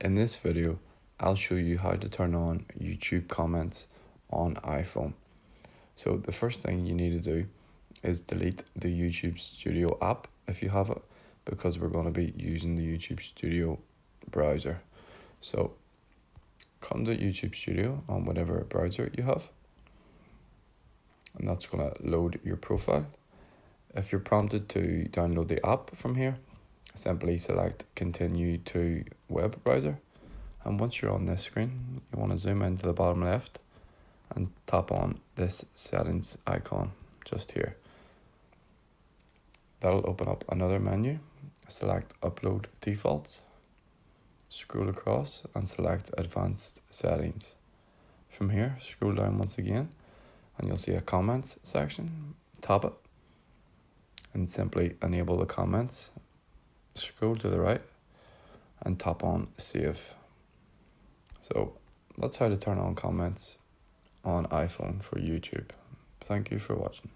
In this video, I'll show you how to turn on YouTube comments on iPhone. So the first thing you need to do is delete the YouTube Studio app if you have it, because we're going to be using the YouTube Studio browser. So come to YouTube Studio on whatever browser you have, and that's going to load your profile. If you're prompted to download the app from here, simply select continue to web browser, and once you're on this screen, you want to zoom into the bottom left and tap on this settings icon just here. That'll open up another menu. Select upload defaults, scroll across and select advanced settings. From here, scroll down once again and you'll see a comments section. Tap it and simply enable the comments. Scroll to the right and tap on save. So that's how to turn on comments on iPhone for YouTube. Thank you for watching.